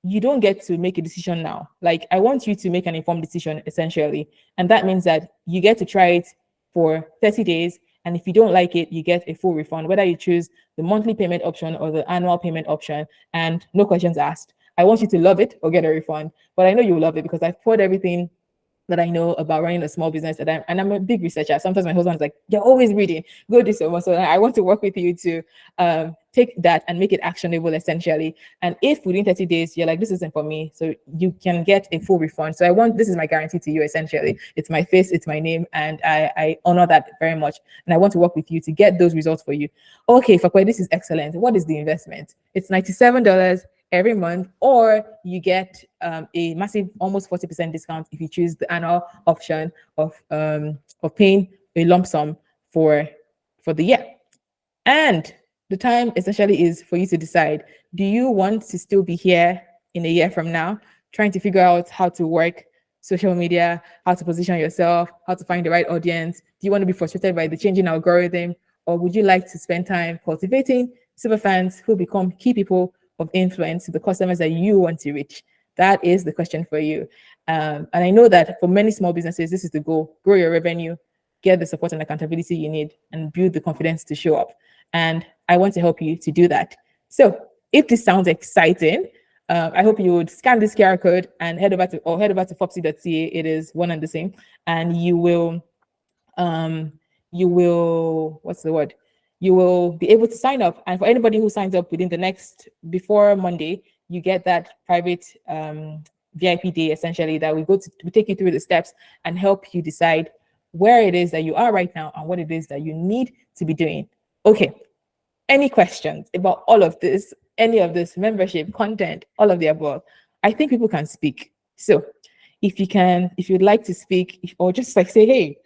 you don't get to make a decision now. Like, I want you to make an informed decision, essentially. And that means that you get to try it for 30 days. And if you don't like it, you get a full refund, whether you choose the monthly payment option or the annual payment option, and no questions asked. I want you to love it or get a refund. But I know you will love it because I've poured everything that I know about running a small business, and I'm a big researcher. Sometimes my husband's like, "You're always reading. Go do so." So I want to work with you to take that and make it actionable, essentially. And if within 30 days you're like, "This isn't for me," so you can get a full refund. So this is my guarantee to you, essentially. It's my face, it's my name, and I honor that very much. And I want to work with you to get those results for you. Okay, Fakwe, this is excellent. What is the investment? It's $97 every month, or you get a massive almost 40% discount if you choose the annual option of paying a lump sum for the year. And the time essentially is for you to decide, do you want to still be here in a year from now trying to figure out how to work social media, how to position yourself, how to find the right audience? Do you want to be frustrated by the changing algorithm, or would you like to spend time cultivating super fans who become key people of influence to the customers that you want to reach? That is the question for you. And I know that for many small businesses, this is the goal: grow your revenue, get the support and accountability you need, and build the confidence to show up. And I want to help you to do that. So if this sounds exciting, I hope you would scan this QR code and head over to fopsy.ca. It is one and the same, and you will what's the word? You will be able to sign up. And for anybody who signs up before Monday, you get that private VIP day, essentially, that we take you through the steps and help you decide where it is that you are right now and what it is that you need to be doing. Okay. Any questions about all of this, any of this membership, content, all of the above? I think people can speak. So if you'd like to speak, or just like say, hey,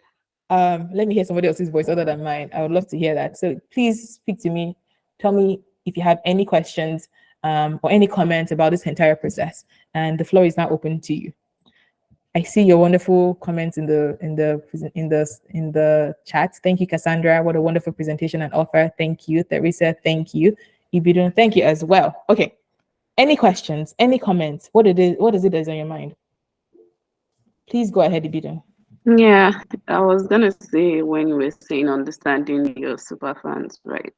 let me hear somebody else's voice other than mine. I would love to hear that. So please speak to me. Tell me if you have any questions or any comments about this entire process. And the floor is now open to you. I see your wonderful comments in the chat. Thank you, Cassandra. What a wonderful presentation and offer. Thank you, Teresa. Thank you, Ibidun. Thank you as well. Okay. Any questions? Any comments? What is it that is on your mind? Please go ahead, Ibidun. Yeah, I was gonna say when you were saying understanding your super fans, right?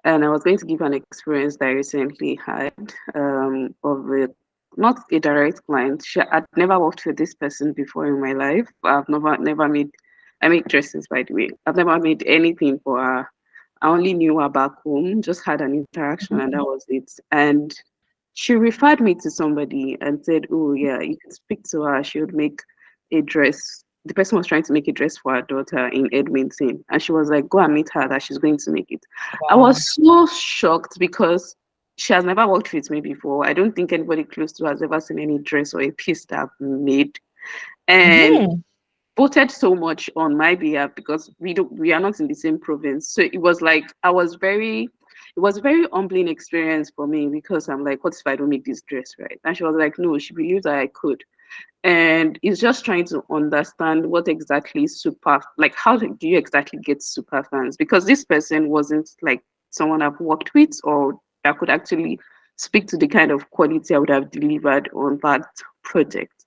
And I was going to give an experience that I recently had of not a direct client. I'd never worked with this person before in my life. I've never made. I make dresses, by the way. I've never made anything for her. I only knew her back home. Just had an interaction, and that was it. And she referred me to somebody and said, "Oh yeah, you can speak to her. She would make a dress." The person was trying to make a dress for her daughter in Edmonton, and she was like, "Go and meet her. That she's going to make it." Wow. I was so shocked because she has never worked with me before. I don't think anybody close to her has ever seen any dress or a piece that I've made, and voted so much on my behalf because we are not in the same province. So it was like it was a very humbling experience for me because I'm like, what if I don't make this dress right? And she was like, no, she believes that I could. And it's just trying to understand what exactly how do you exactly get super fans? Because this person wasn't like someone I've worked with or that could actually speak to the kind of quality I would have delivered on that project.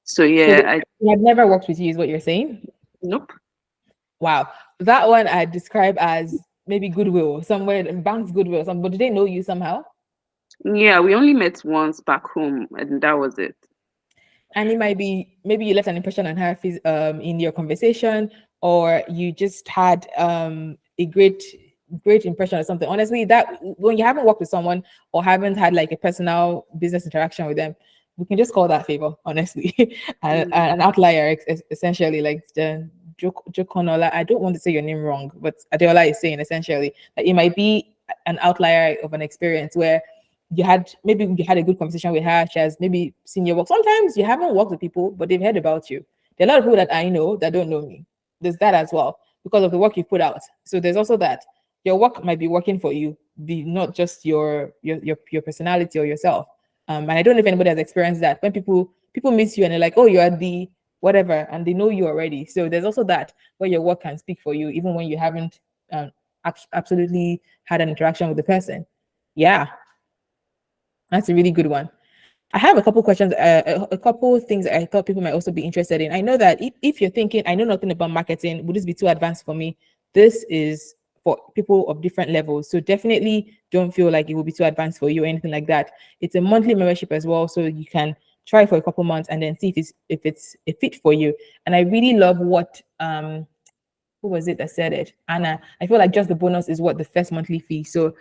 So So yeah, they had never worked with you, is what you're saying? nope. Wow. That one I describe as maybe goodwill, somewhere in bank's goodwill. But did they know you somehow? Yeah, we only met once back home, and that was it. And it might be maybe you left an impression on her in your conversation, or you just had a great impression or something. Honestly, that when you haven't worked with someone or haven't had like a personal business interaction with them, we can just call that favor, honestly. An outlier, essentially, like the Jokonola. I don't want to say your name wrong, but Adeola is saying essentially that it might be an outlier of an experience where you had a good conversation with her. She has maybe seen your work. Sometimes you haven't worked with people, but they've heard about you. There are a lot of people that I know that don't know me. There's that as well because of the work you put out. So there's also that your work might be working for you, be not just your personality or yourself. And I don't know if anybody has experienced that when people meet you and they're like, oh, you're the whatever, and they know you already. So there's also that where your work can speak for you, even when you haven't absolutely had an interaction with the person. Yeah, that's a really good one. I have a couple questions, a couple things I thought people might also be interested in. I know that if you're thinking, I know nothing about marketing, would this be too advanced for me? This is for people of different levels. So definitely don't feel like it will be too advanced for you or anything like that. It's a monthly membership as well. So you can try for a couple months and then see if it's a fit for you. And I really love what who was it that said it? Anna. I feel like just the bonus is what the first monthly fee. So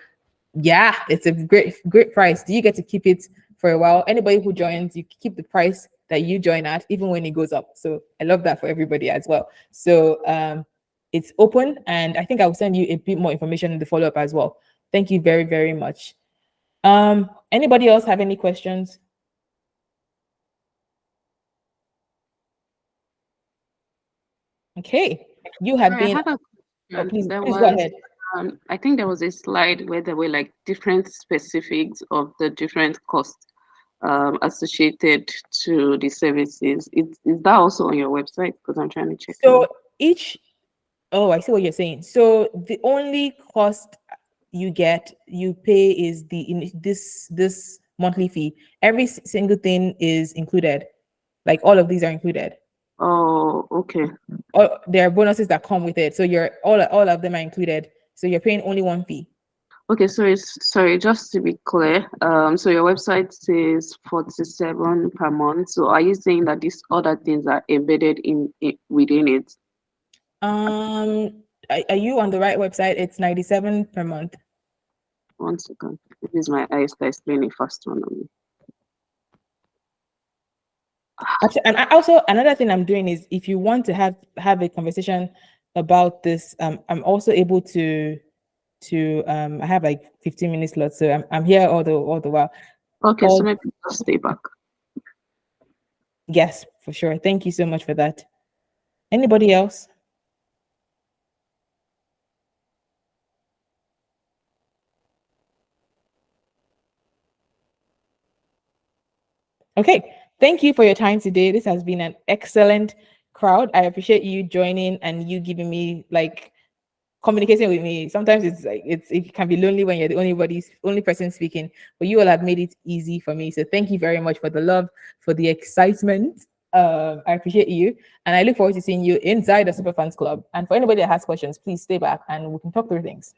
yeah, it's a great price. Do you get to keep it for a while? Anybody who joins, you keep the price that you join at, even when it goes up. So I love that for everybody as well. So it's open, and I think I will send you a bit more information in the follow-up as well. Thank you very, very much. Anybody else have any questions? Okay, you have Sorry, I been. have a Oh, question. please, There please go was, ahead. I think there was a slide where there were like different specifics of the different costs associated to the services. Is that also on your website? Because I'm trying to check So now. each Oh, I see what you're saying. So the only cost you pay is this monthly fee. Every single thing is included. Like all of these are included. Oh, okay. Or there are bonuses that come with it. So you're all of them are included. So you're paying only one fee. Okay, sorry, just to be clear, so your website says 47 per month. So are you saying that these other things are embedded in it within it? Are you on the right website? It's 97 per month. One second. This is my eyes that is playing a fast one on me. Actually, and also another thing I'm doing is if you want to have a conversation about this, I'm also able to I have like 15 minutes left, so I'm here all the while. Okay, so All maybe just stay back. Yes, for sure. Thank you so much for that. Anybody else? Okay. Thank you for your time today. This has been an excellent crowd. I appreciate you joining and you giving me like communicating with me. Sometimes it's like it can be lonely when you're the only person speaking, but you all have made it easy for me. So thank you very much for the love, for the excitement. I appreciate you, and I look forward to seeing you inside the Superfans Club. And for anybody that has questions, please stay back and we can talk through things.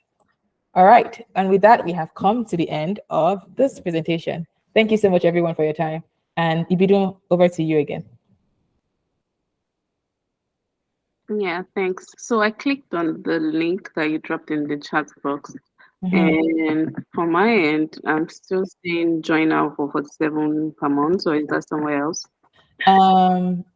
All right, and with that, we have come to the end of this presentation. Thank you so much, everyone, for your time. And Ibido, over to you again. Yeah, thanks. So I clicked on the link that you dropped in the chat box. Mm-hmm. And from my end, I'm still seeing join now for 47 per month, or is that somewhere else?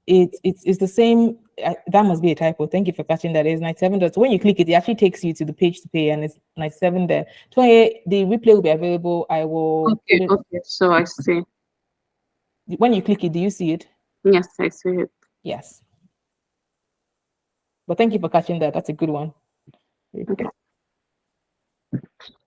It's the same. That must be a typo. Thank you for catching that. It's 97 dollars. When you click it, it actually takes you to the page to pay, and it's 97 there. 28. The replay will be available. I will Okay, put it okay. So I see. when you click it. Do you see it? Yes, I see it. Yes. But thank you for catching that. That's a good one. Okay.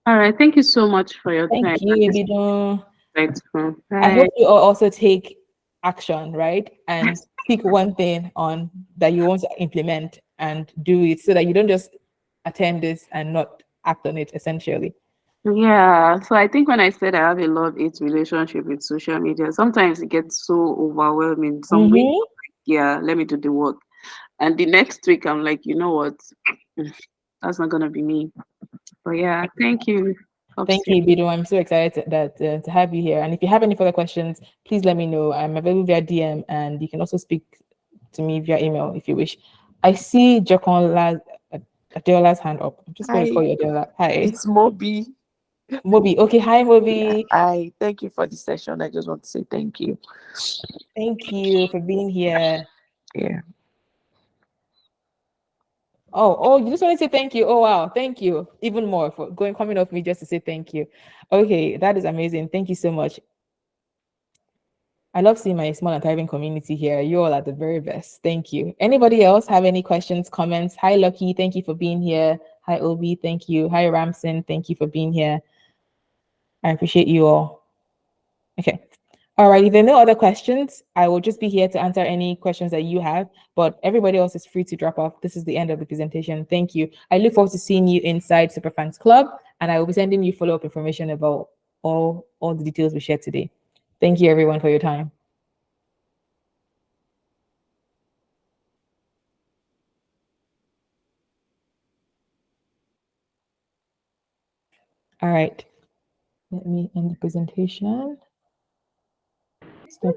All right. Thank you so much for your Thank time. you, Ibido. Grateful. I Bye. hope you all also take action, right? And pick one thing on that you want to implement and do it so that you don't just attend this and not act on it essentially. Yeah, so I think when I said I have a love-hate relationship with social media, sometimes it gets so overwhelming. Some weeks, Mm-hmm. yeah, let me do the work. And the next week, I'm like, you know what? That's not gonna be me. But yeah, thank you. Thank Fopsy. you, Bido. I'm so excited to have you here. And if you have any further questions, please let me know. I'm available via DM, and you can also speak to me via email if you wish. I see Adeola's hand up. I'm just going to Hi, call you Adeola. Hi, it's Moby. Mobi. Okay, hi, Yeah, Mobi. I thank you for the session. I just want to say thank you. Thank you for being here. Yeah. Oh, you just want to say thank you. Oh, wow. Thank you. Even more for coming off me just to say thank you. Okay, that is amazing. Thank you so much. I love seeing my small and thriving community here. You all are the very best. Thank you. Anybody else have any questions, comments? Hi, Lucky. Thank you for being here. Hi, Obi. Thank you. Hi, Ramson. Thank you for being here. I appreciate you all. Okay. All right. If there are no other questions, I will just be here to answer any questions that you have. But everybody else is free to drop off. This is the end of the presentation. Thank you. I look forward to seeing you inside Superfans Club, and I will be sending you follow-up information about all the details we shared today. Thank you, everyone, for your time. All right. Let me end the presentation. Stop.